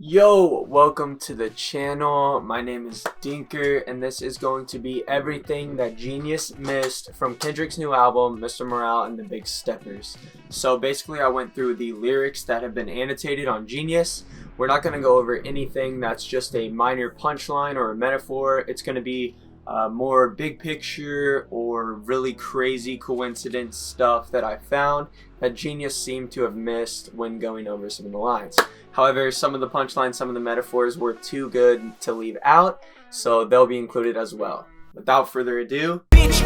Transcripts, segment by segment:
Yo, welcome to the channel. My name is Dinker, and this is going to be everything that Genius missed from Kendrick's new album, Mr. Morale and the Big Steppers. So basically, I went through the lyrics that have been annotated on Genius. We're not going to go over anything that's just a minor punchline or a metaphor. It's going to be more big picture or really crazy coincidence stuff that I found that Genius seemed to have missed when going over some of the lines. However, some of the punchlines, some of the metaphors were too good to leave out, so they'll be included as well. Without further ado, Bitch,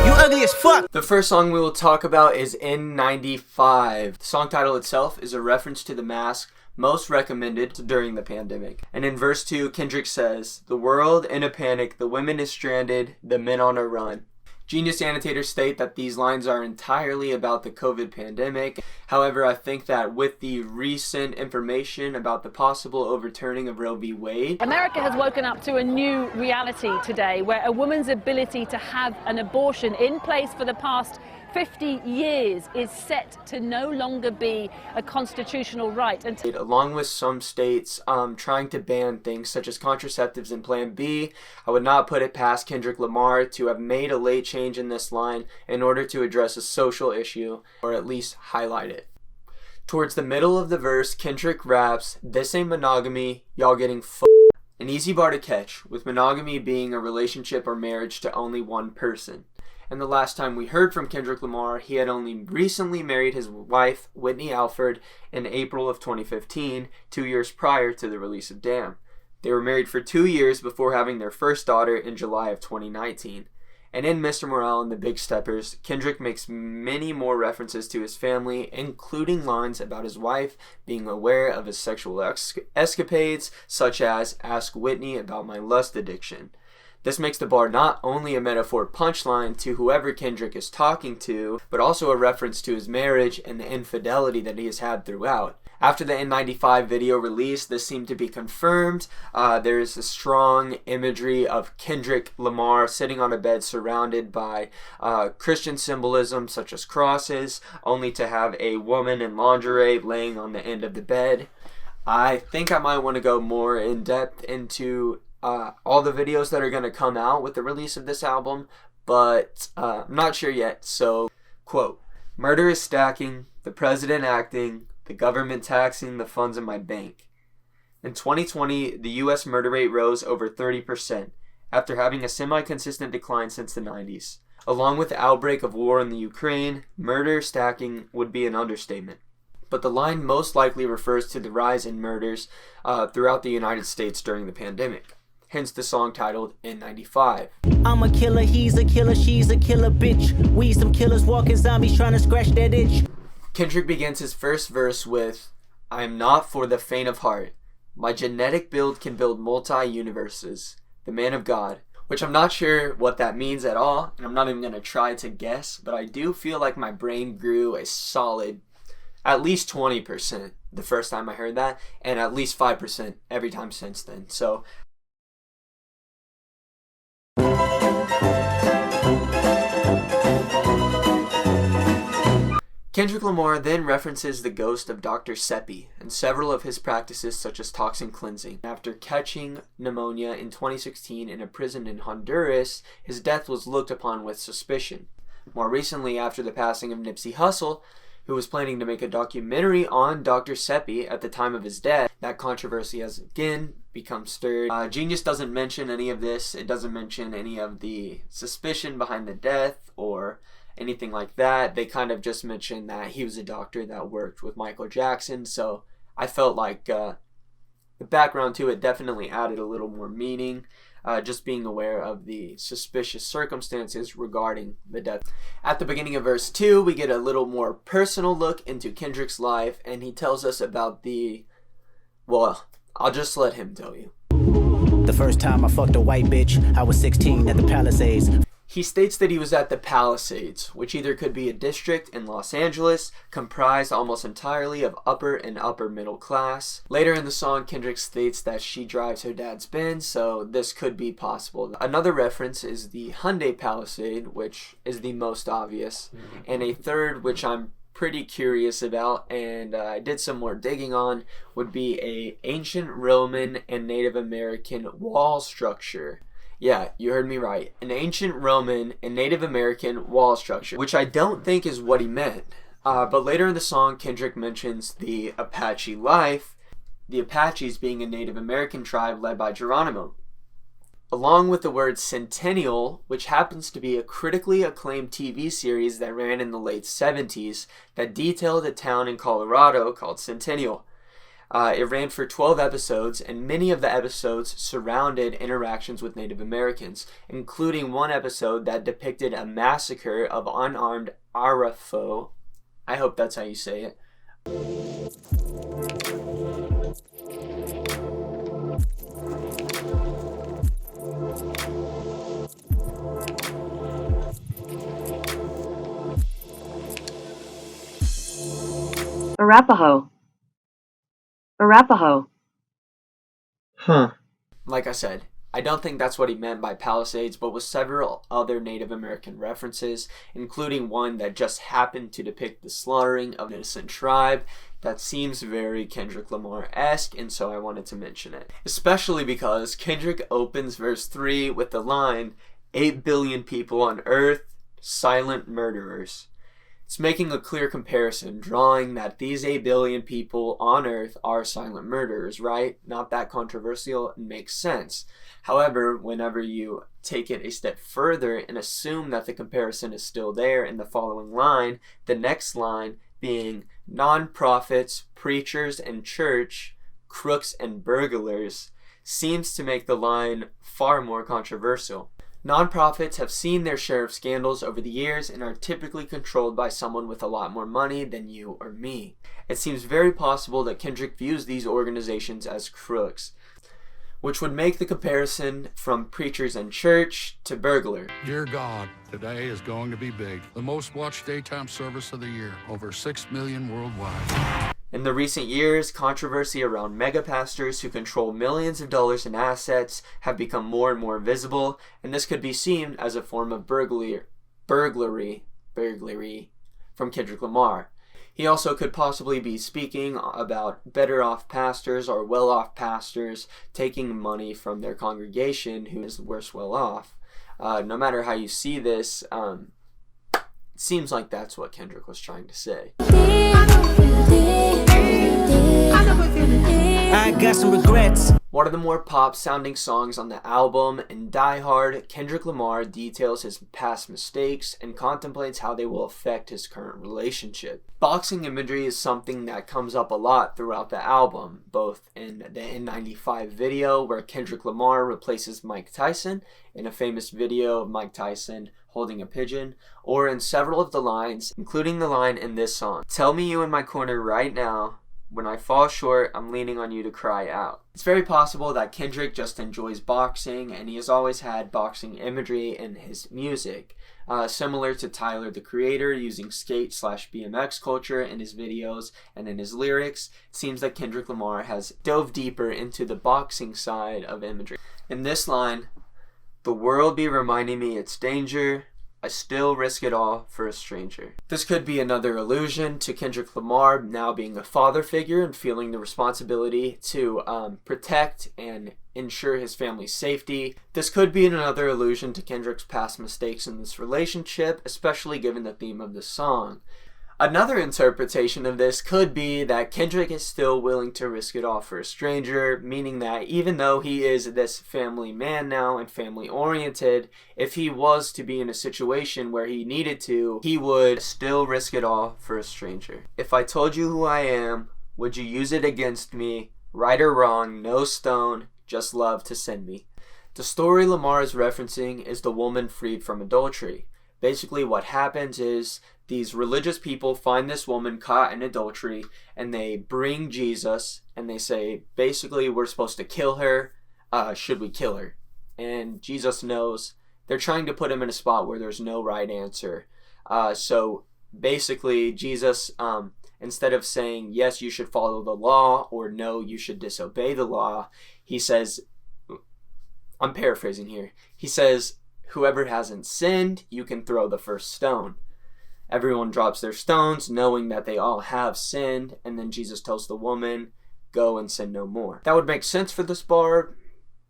you ugly as fuck. The first song we will talk about is N95. The song title itself is a reference to the mask most recommended during the pandemic. And in verse 2, Kendrick says, "The world in a panic, the women is stranded, the men on a run." Genius annotators state that these lines are entirely about the COVID pandemic. However, I think that with the recent information about the possible overturning of Roe v. Wade, America has woken up to a new reality today where a woman's ability to have an abortion in place for the past 50 years is set to no longer be a constitutional right. Along with some states trying to ban things such as contraceptives and Plan B, I would not put it past Kendrick Lamar to have made a late change in this line in order to address a social issue, or at least highlight it. Towards the middle of the verse, Kendrick raps, "This ain't monogamy, y'all getting f***ed." An easy bar to catch, with monogamy being a relationship or marriage to only one person. And the last time we heard from Kendrick Lamar, he had only recently married his wife, Whitney Alford, in April of 2015, 2 years prior to the release of Damn. They were married for 2 years before having their first daughter in July of 2019. And in Mr. Morale and the Big Steppers, Kendrick makes many more references to his family, including lines about his wife being aware of his sexual escapades, such as, "Ask Whitney about my lust addiction." This makes the bar not only a metaphor punchline to whoever Kendrick is talking to, but also a reference to his marriage and the infidelity that he has had throughout. After the N95 video release, this seemed to be confirmed. There is a strong imagery of Kendrick Lamar sitting on a bed surrounded by Christian symbolism such as crosses, only to have a woman in lingerie laying on the end of the bed. I think I might want to go more in depth into all the videos that are going to come out with the release of this album, but I'm not sure yet. So, quote, "Murder is stacking, the president acting, the government taxing the funds in my bank." In 2020, the U.S. murder rate rose over 30%, after having a semi-consistent decline since the 90s. Along with the outbreak of war in the Ukraine, murder stacking would be an understatement. But the line most likely refers to the rise in murders throughout the United States during the pandemic. Hence the song titled N95. I'm a killer, he's a killer, she's a killer bitch. We some killers walking zombies trying to scratch that itch. Kendrick begins his first verse with, "I am not for the faint of heart. My genetic build can build multi-universes. The man of God." Which I'm not sure what that means at all, and I'm not even going to try to guess, but I do feel like my brain grew a solid at least 20% the first time I heard that, and at least 5% every time since then. So Kendrick Lamar then references the ghost of Dr. Seppi and several of his practices such as toxin cleansing. After catching pneumonia in 2016 in a prison in Honduras, his death was looked upon with suspicion. More recently, after the passing of Nipsey Hussle, who was planning to make a documentary on Dr. Seppi at the time of his death, that controversy has again become stirred. Genius doesn't mention any of this. It doesn't mention any of the suspicion behind the death or anything like that. They kind of just mentioned that he was a doctor that worked with Michael Jackson, so I felt like the background to it definitely added a little more meaning, just being aware of the suspicious circumstances regarding the death. At the beginning of verse 2, we get a little more personal look into Kendrick's life, and he tells us about well, I'll just let him tell you. The first time I fucked a white bitch, I was 16 at the Palisades. He states that he was at the Palisades, which either could be a district in Los Angeles, comprised almost entirely of upper and upper middle class. Later in the song, Kendrick states that she drives her dad's Benz, so this could be possible. Another reference is the Hyundai Palisade, which is the most obvious, and a third, which I'm pretty curious about, and I did some more digging on, would be a ancient Roman and Native American wall structure. Yeah, you heard me right. An ancient Roman and Native American wall structure, which I don't think is what he meant. But later in the song, Kendrick mentions the Apache life, the Apaches being a Native American tribe led by Geronimo, along with the word Centennial, which happens to be a critically acclaimed TV series that ran in the late 70s that detailed a town in Colorado called Centennial. It ran for 12 episodes, and many of the episodes surrounded interactions with Native Americans, including one episode that depicted a massacre of unarmed Arapaho. I hope that's how you say it. Arapaho. Arapaho. Huh. Like I said, I don't think that's what he meant by Palisades, but with several other Native American references, including one that just happened to depict the slaughtering of an innocent tribe. That seems very Kendrick Lamar-esque, and so I wanted to mention it. Especially because Kendrick opens verse 3 with the line, 8 billion people on earth, silent murderers. It's making a clear comparison, drawing that these 8 billion people on earth are silent murderers, right? Not that controversial, it makes sense. However, whenever you take it a step further and assume that the comparison is still there in the following line, the next line being non-prophets, preachers and church, crooks and burglars, seems to make the line far more controversial. Nonprofits have seen their share of scandals over the years and are typically controlled by someone with a lot more money than you or me. It seems very possible that Kendrick views these organizations as crooks, which would make the comparison from preachers and church to burglar. Dear God, today is going to be big. The most watched daytime service of the year, over 6 million worldwide. In the recent years, controversy around megapastors who control millions of dollars in assets have become more and more visible, and this could be seen as a form of burglary from Kendrick Lamar. He also could possibly be speaking about better off pastors or well off pastors taking money from their congregation who is worse well off. No matter how you see this, it seems like that's what Kendrick was trying to say. I got some regrets. One of the more pop-sounding songs on the album, in Die Hard, Kendrick Lamar details his past mistakes and contemplates how they will affect his current relationship. Boxing imagery is something that comes up a lot throughout the album, both in the N95 video where Kendrick Lamar replaces Mike Tyson in a famous video of Mike Tyson holding a pigeon, or in several of the lines, including the line in this song, "Tell me you in my corner right now. When I fall short, I'm leaning on you to cry out." It's very possible that Kendrick just enjoys boxing, and he has always had boxing imagery in his music. Similar to Tyler, the Creator, using skate/BMX culture in his videos and in his lyrics, it seems that Kendrick Lamar has dove deeper into the boxing side of imagery. In this line, "The world be reminding me it's danger, I still risk it all for a stranger." This could be another allusion to Kendrick Lamar now being a father figure and feeling the responsibility to protect and ensure his family's safety. This could be another allusion to Kendrick's past mistakes in this relationship, especially given the theme of the song. Another interpretation of this could be that Kendrick is still willing to risk it all for a stranger, meaning that even though he is this family man now and family oriented, if he was to be in a situation where he needed to, he would still risk it all for a stranger. "If I told you who I am, would you use it against me? Right or wrong, no stone, just love to send me." The story Lamar is referencing is the woman freed from adultery. Basically what happens is these religious people find this woman caught in adultery and they bring Jesus and they say, basically, we're supposed to kill her. Should we kill her? And Jesus knows. They're trying to put him in a spot where there's no right answer. So basically Jesus, instead of saying, yes, you should follow the law, or no, you should disobey the law, he says, I'm paraphrasing here, he says, whoever hasn't sinned, you can throw the first stone. Everyone drops their stones, knowing that they all have sinned, and then Jesus tells the woman, go and sin no more. That would make sense for this bar,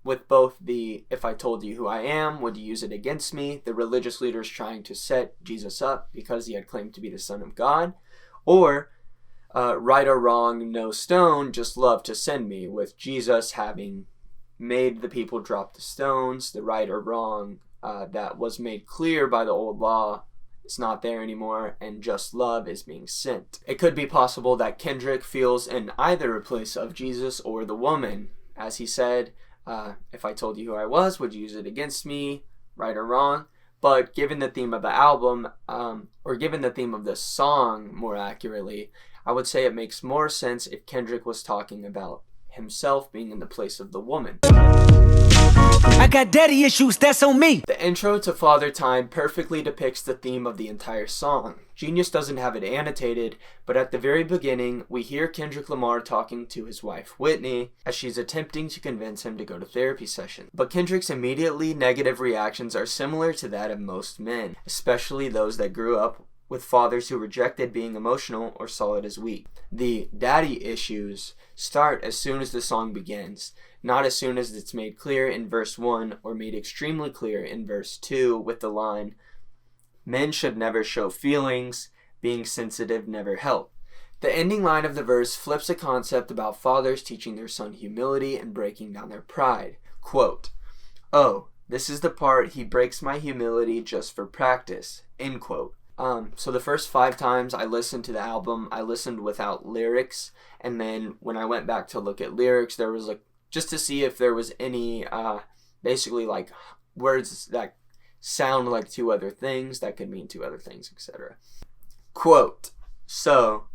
with both the, if I told you who I am, would you use it against me? The religious leaders trying to set Jesus up because he had claimed to be the Son of God. Or, right or wrong, no stone, just love to send me, with Jesus having made the people drop the stones. The right or wrong that was made clear by the old law is not there anymore, and just love is being sent. It could be possible that Kendrick feels in either a place of Jesus or the woman. As he said, if I told you who I was, would you use it against me, right or wrong? But given the theme of the album, or given the theme of the song more accurately, I would say it makes more sense if Kendrick was talking about himself being in the place of the woman. I got daddy issues, that's on me. The intro to Father Time perfectly depicts the theme of the entire song. Genius doesn't have it annotated, but at the very beginning, we hear Kendrick Lamar talking to his wife Whitney as she's attempting to convince him to go to therapy sessions. But Kendrick's immediately negative reactions are similar to that of most men, especially those that grew up with fathers who rejected being emotional or saw it as weak. The daddy issues start as soon as the song begins, not as soon as it's made clear in verse 1 or made extremely clear in verse 2 with the line, men should never show feelings, being sensitive never help. The ending line of the verse flips a concept about fathers teaching their son humility and breaking down their pride. Quote, oh, this is the part he breaks my humility just for practice, end quote. So the first 5 times I listened to the album, I listened without lyrics, and then when I went back to look at lyrics, there was just to see if there was any, basically like words that sound like 2 other things that could mean 2 other things, etc. Quote, so,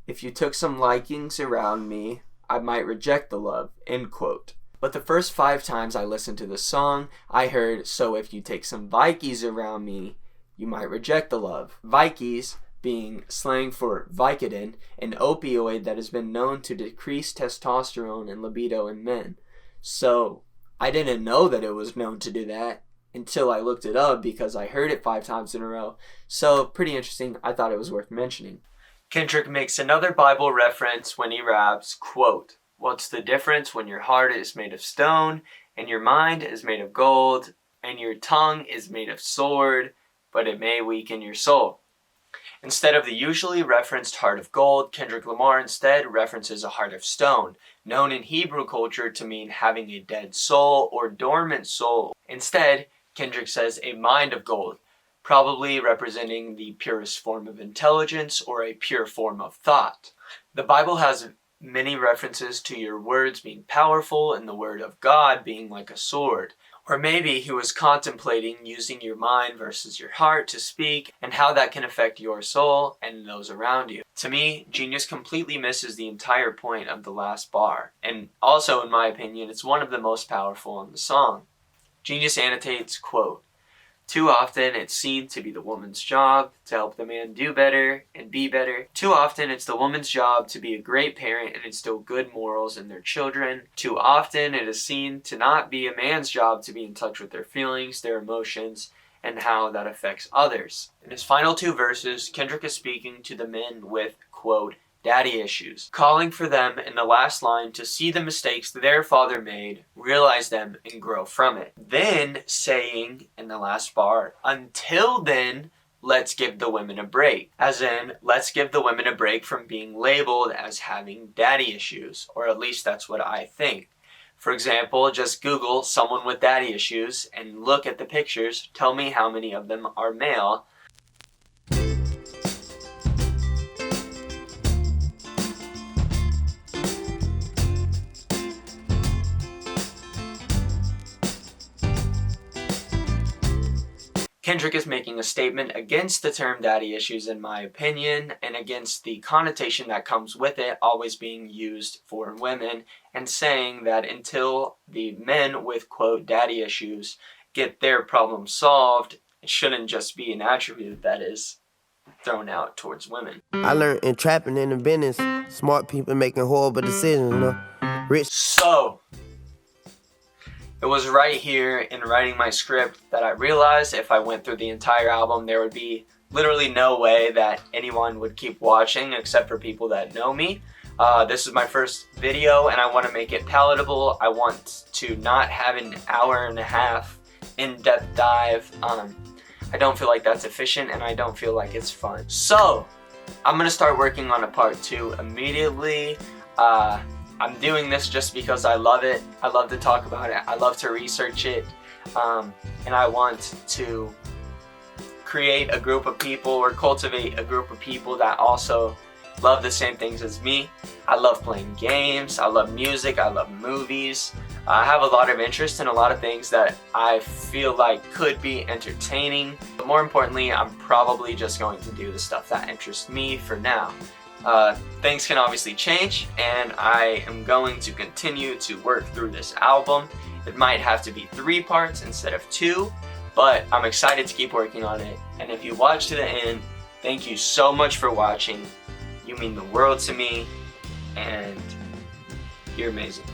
if you took some likings around me, I might reject the love, end quote. But the first 5 times I listened to the song, I heard, so if you take some Vikes around me, you might reject the love. Vikes being slang for Vicodin, an opioid that has been known to decrease testosterone and libido in men. So I didn't know that it was known to do that until I looked it up because I heard it 5 times in a row. So pretty interesting. I thought it was worth mentioning. Kendrick makes another Bible reference when he raps, quote, what's the difference when your heart is made of stone and your mind is made of gold and your tongue is made of sword, but it may weaken your soul. Instead of the usually referenced heart of gold, Kendrick Lamar instead references a heart of stone, known in Hebrew culture to mean having a dead soul or dormant soul. Instead, Kendrick says a mind of gold, probably representing the purest form of intelligence or a pure form of thought. The Bible has many references to your words being powerful and the word of God being like a sword. Or maybe he was contemplating using your mind versus your heart to speak and how that can affect your soul and those around you. To me, Genius completely misses the entire point of the last bar. And also, in my opinion, it's one of the most powerful in the song. Genius annotates, quote, too often it's seen to be the woman's job to help the man do better and be better. Too often it's the woman's job to be a great parent and instill good morals in their children. Too often it is seen to not be a man's job to be in touch with their feelings, their emotions, and how that affects others. In his final 2 verses, Kendrick is speaking to the men with, quote, daddy issues, calling for them in the last line to see the mistakes their father made, realize them, and grow from it. Then saying in the last bar, until then, let's give the women a break. As in, let's give the women a break from being labeled as having daddy issues, or at least that's what I think. For example, just Google someone with daddy issues and look at the pictures, tell me how many of them are male. Kendrick is making a statement against the term daddy issues, in my opinion, and against the connotation that comes with it always being used for women, and saying that until the men with, quote, daddy issues get their problem solved, it shouldn't just be an attribute that is thrown out towards women. I learned in trapping in the business, smart people making horrible decisions, you know? Rich. So, it was right here in writing my script that I realized if I went through the entire album, there would be literally no way that anyone would keep watching except for people that know me. This is my first video and I want to make it palatable. I want to not have an hour and a half in-depth dive. I don't feel like that's efficient and I don't feel like it's fun. So I'm gonna start working on a part 2 immediately. I'm doing this just because I love it. I love to talk about it. I love to research it. And I want to create a group of people or cultivate a group of people that also love the same things as me. I love playing games, I love music, I love movies. I have a lot of interest in a lot of things that I feel like could be entertaining. But more importantly, I'm probably just going to do the stuff that interests me for now. Things can obviously change, and I am going to continue to work through this album. It might have to be 3 parts instead of 2, but I'm excited to keep working on it. And if you watch to the end, thank you so much for watching. You mean the world to me, and you're amazing.